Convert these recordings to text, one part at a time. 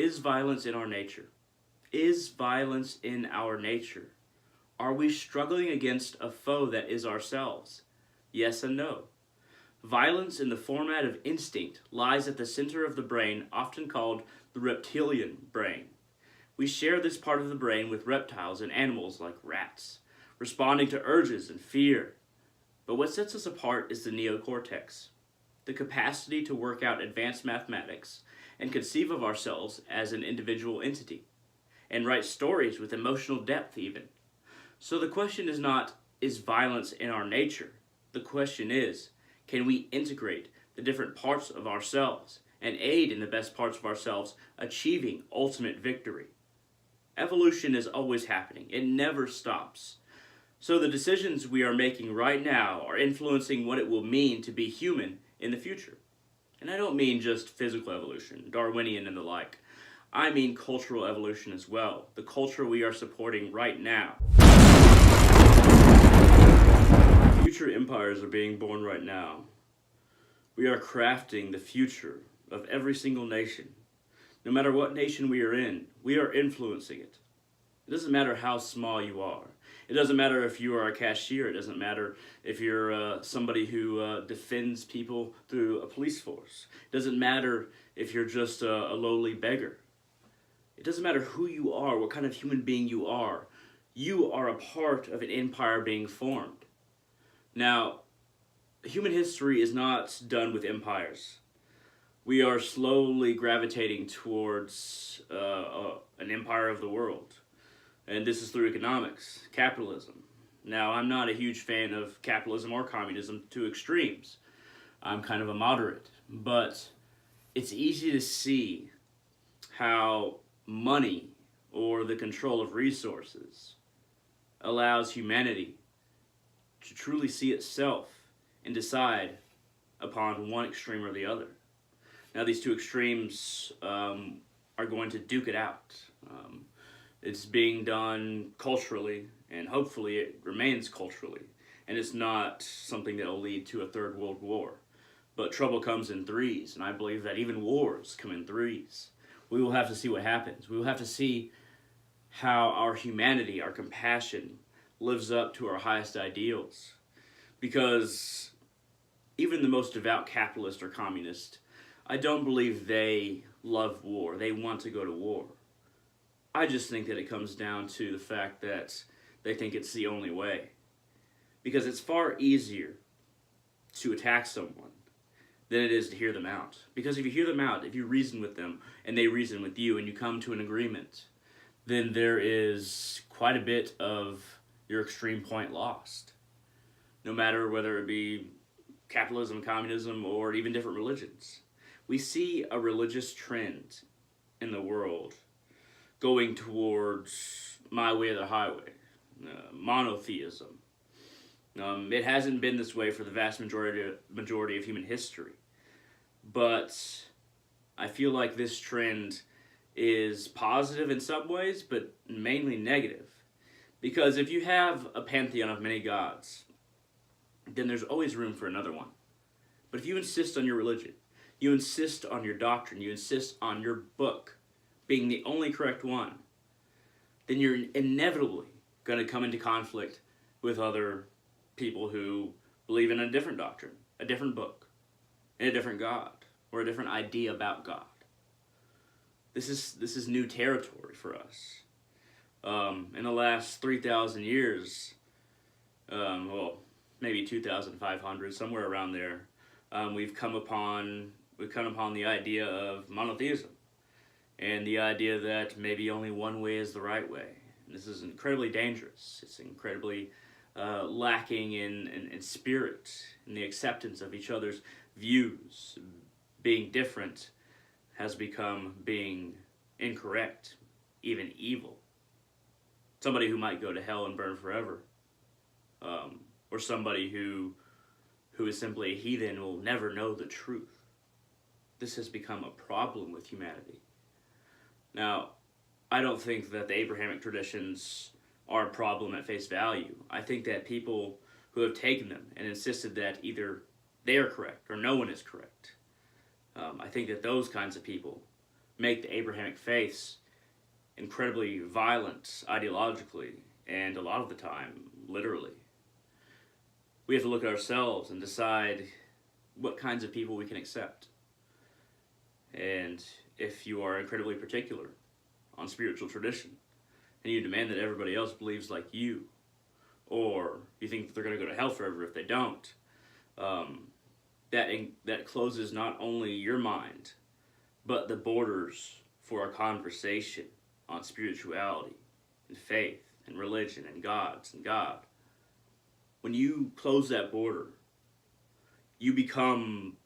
Is violence in our nature? Is violence in our nature? Are we struggling against a foe that is ourselves? Yes and no. Violence in the format of instinct lies at the center of the brain, often called the reptilian brain. We share this part of the brain with reptiles and animals like rats, responding to urges and fear. But what sets us apart is the neocortex, the capacity to work out advanced mathematics and conceive of ourselves as an individual entity, and write stories with emotional depth even. So the question is not, is violence in our nature? The question is, can we integrate the different parts of ourselves and aid in the best parts of ourselves achieving ultimate victory? Evolution is always happening. It never stops. So the decisions we are making right now are influencing what it will mean to be human in the future. And I don't mean just physical evolution, Darwinian and the like. I mean cultural evolution as well, the culture we are supporting right now. Future empires are being born right now. We are crafting the future of every single nation. No matter what nation we are in, we are influencing it. It doesn't matter how small you are. It doesn't matter if you are a cashier. It doesn't matter if you're somebody who defends people through a police force. It doesn't matter if you're just a lowly beggar. It doesn't matter who you are, what kind of human being you are. You are a part of an empire being formed. Now, human history is not done with empires. We are slowly gravitating towards an empire of the world. And this is through economics, capitalism. Now, I'm not a huge fan of capitalism or communism to extremes. I'm kind of a moderate. But it's easy to see how money or the control of resources allows humanity to truly see itself and decide upon one extreme or the other. Now, these two extremes are going to duke it out. It's being done culturally, and hopefully it remains culturally. And it's not something that will lead to a third world war. But trouble comes in threes, and I believe that even wars come in threes. We will have to see what happens. We will have to see how our humanity, our compassion, lives up to our highest ideals. Because even the most devout capitalist or communist, I don't believe they love war. They want to go to war. I just think that it comes down to the fact that they think it's the only way. Because it's far easier to attack someone than it is to hear them out. Because if you hear them out, if you reason with them, and they reason with you, and you come to an agreement, then there is quite a bit of your extreme point lost. No matter whether it be capitalism, communism, or even different religions. We see a religious trend in the world going towards my way or the highway, monotheism. It hasn't been this way for the vast majority of human history, but I feel like this trend is positive in some ways, but mainly negative. Because if you have a pantheon of many gods, then there's always room for another one. But if you insist on your religion, you insist on your doctrine, you insist on your book being the only correct one, then you're inevitably going to come into conflict with other people who believe in a different doctrine, a different book, and a different God, or a different idea about God. This is new territory for us. In the last 3,000 years, well, maybe 2,500, somewhere around there, we've come upon the idea of monotheism, and the idea that maybe only one way is the right way. And this is incredibly dangerous. It's incredibly lacking in spirit, in the acceptance of each other's views. Being different has become being incorrect, even evil. Somebody who might go to hell and burn forever, or somebody who is simply a heathen will never know the truth. This has become a problem with humanity. Now, I don't think that the Abrahamic traditions are a problem at face value. I think that people who have taken them and insisted that either they are correct or no one is correct, I think that those kinds of people make the Abrahamic faiths incredibly violent ideologically, and a lot of the time, literally. We have to look at ourselves and decide what kinds of people we can accept. And if you are incredibly particular on spiritual tradition, and you demand that everybody else believes like you, or you think that they're going to go to hell forever if they don't, that closes not only your mind, but the borders for a conversation on spirituality and faith and religion and gods and God. When you close that border, you become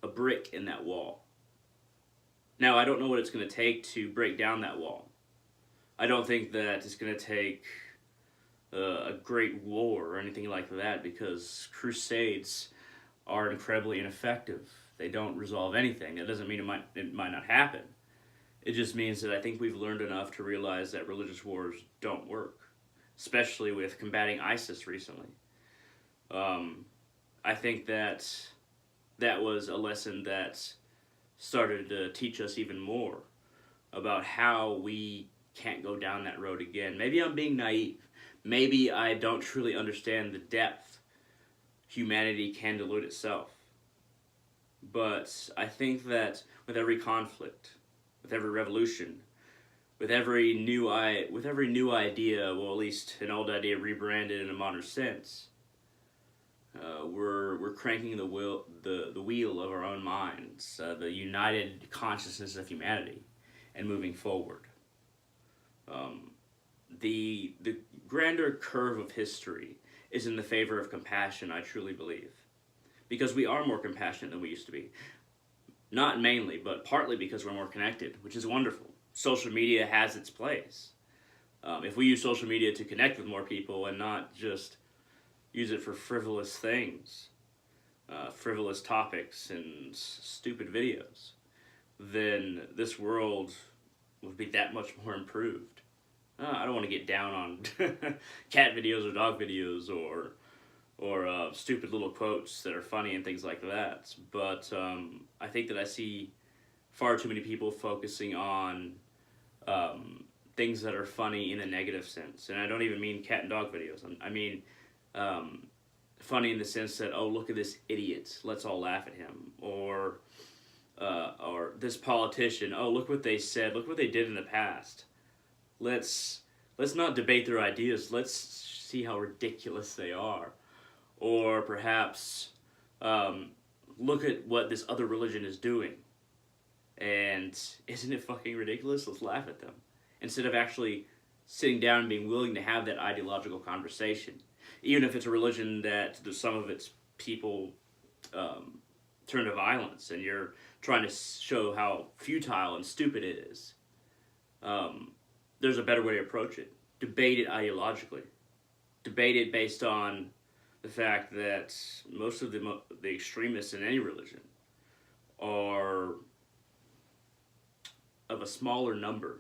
a brick in that wall. Now, I don't know what it's going to take to break down that wall. I don't think that it's going to take a great war or anything like that, because crusades are incredibly ineffective. They don't resolve anything. That doesn't mean it might not happen. It just means that I think we've learned enough to realize that religious wars don't work, especially with combating ISIS recently. I think that was a lesson that started to teach us even more about how we can't go down that road again. Maybe I'm being naive. Maybe I don't truly understand the depth humanity can delude itself. But I think that with every conflict, with every revolution, with every new idea, well, at least an old idea rebranded in a modern sense, we're cranking the wheel of our own minds, the united consciousness of humanity, and moving forward. The grander curve of history is in the favor of compassion, I truly believe, because we are more compassionate than we used to be. Not mainly, but partly because we're more connected, which is wonderful. Social media has its place. If we use social media to connect with more people and not just use it for frivolous things, frivolous topics and stupid videos, then this world would be that much more improved. I don't want to get down on cat videos or dog videos or stupid little quotes that are funny and things like that, but I think that I see far too many people focusing on things that are funny in a negative sense, and I don't even mean cat and dog videos. I mean funny in the sense that, oh, look at this idiot, let's all laugh at him, or this politician, oh, look what they said, look what they did in the past. Let's not debate their ideas, let's see how ridiculous they are. Or perhaps look at what this other religion is doing, and isn't it fucking ridiculous? Let's laugh at them. Instead of actually sitting down and being willing to have that ideological conversation. Even if it's a religion that some of its people turn to violence, and you're trying to show how futile and stupid it is. There's a better way to approach it. Debate it ideologically. Debate it based on the fact that most of the extremists in any religion are of a smaller number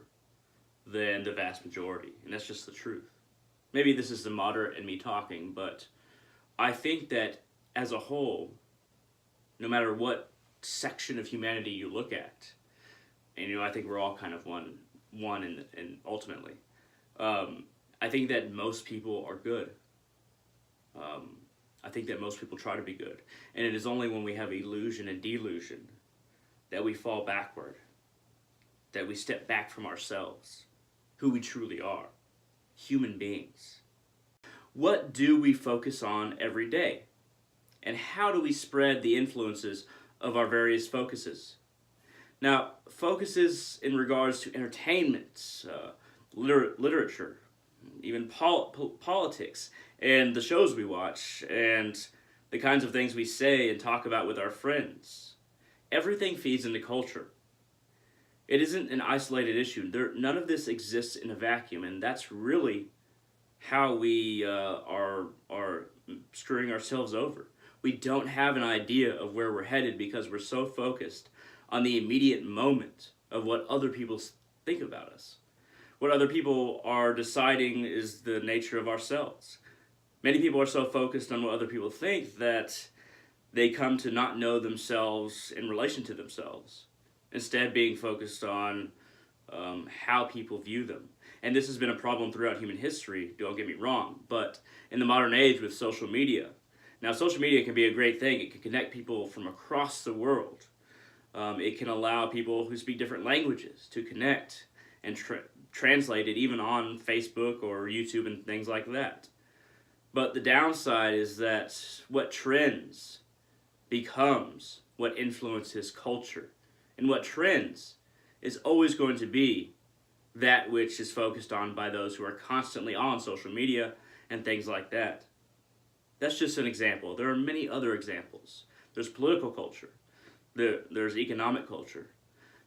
than the vast majority, and that's just the truth. Maybe this is the moderate in me talking, but I think that as a whole, no matter what section of humanity you look at, and I think we're all kind of one and ultimately, I think that most people are good. I think that most people try to be good. And it is only when we have illusion and delusion that we fall backward, that we step back from ourselves, who we truly are, human beings. What do we focus on every day? And how do we spread the influences of our various focuses? Now, focuses in regards to entertainment, literature, even politics, and the shows we watch, and the kinds of things we say and talk about with our friends. Everything feeds into culture. It isn't an isolated issue. None of this exists in a vacuum, and that's really how we are screwing ourselves over. We don't have an idea of where we're headed because we're so focused on the immediate moment of what other people think about us. What other people are deciding is the nature of ourselves. Many people are so focused on what other people think that they come to not know themselves in relation to themselves. instead being focused on how people view them. And this has been a problem throughout human history, don't get me wrong, but in the modern age with social media. Now, social media can be a great thing. It can connect people from across the world. It can allow people who speak different languages to connect and translate it even on Facebook or YouTube and things like that. But the downside is that what trends becomes what influences culture. And what trends is always going to be that which is focused on by those who are constantly on social media and things like that. That's just an example. There are many other examples. There's political culture. There's economic culture.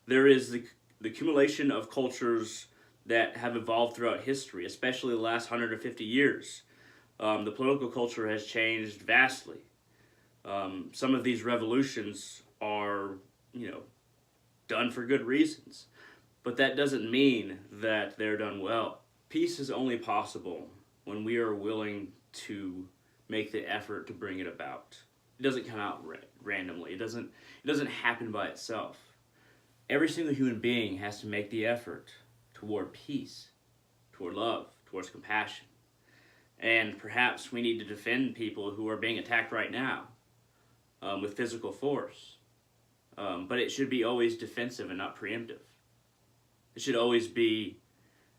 There is the accumulation of cultures that have evolved throughout history, especially the last 150 years. The political culture has changed vastly. Some of these revolutions are, done for good reasons, but that doesn't mean that they're done well. Peace is only possible when we are willing to make the effort to bring it about. It doesn't come out randomly. It doesn't happen by itself. Every single human being has to make the effort toward peace, toward love, towards compassion. And perhaps we need to defend people who are being attacked right now with physical force. But it should be always defensive and not preemptive. It should always be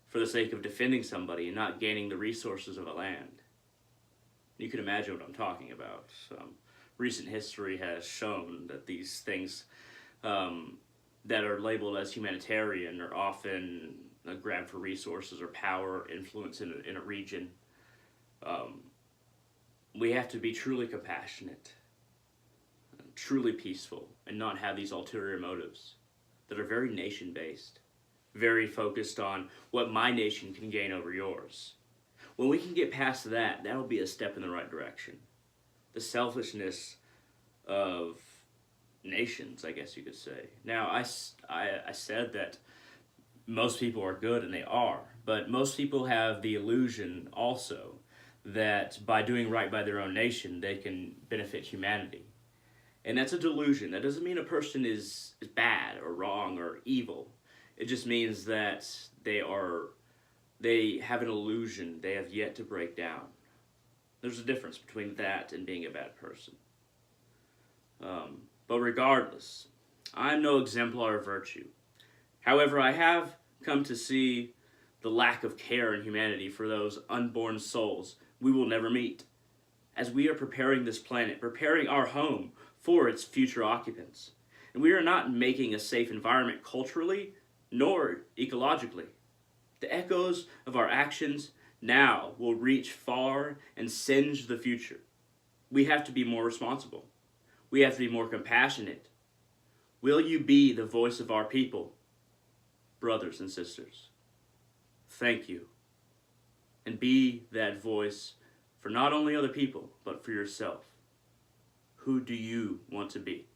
for the sake of defending somebody and not gaining the resources of a land. You can imagine what I'm talking about. Recent history has shown that these things that are labeled as humanitarian are often a grab for resources or power or influence in a region. We have to be truly compassionate, truly peaceful, and not have these ulterior motives that are very nation-based, very focused on what my nation can gain over yours. When we can get past that, that'll be a step in the right direction. The selfishness of nations, I guess you could say. Now, I said that most people are good, and they are, but most people have the illusion also that by doing right by their own nation, they can benefit humanity. And that's a delusion. That doesn't mean a person is bad or wrong or evil. It just means that they have an illusion they have yet to break down. There's a difference between that and being a bad person. But regardless, I'm no exemplar of virtue. However, I have come to see the lack of care in humanity for those unborn souls we will never meet, as we are preparing this planet, preparing our home for its future occupants. And we are not making a safe environment culturally nor ecologically. The echoes of our actions now will reach far and singe the future. We have to be more responsible. We have to be more compassionate. Will you be the voice of our people, brothers and sisters? Thank you. And be that voice for not only other people, but for yourself. Who do you want to be?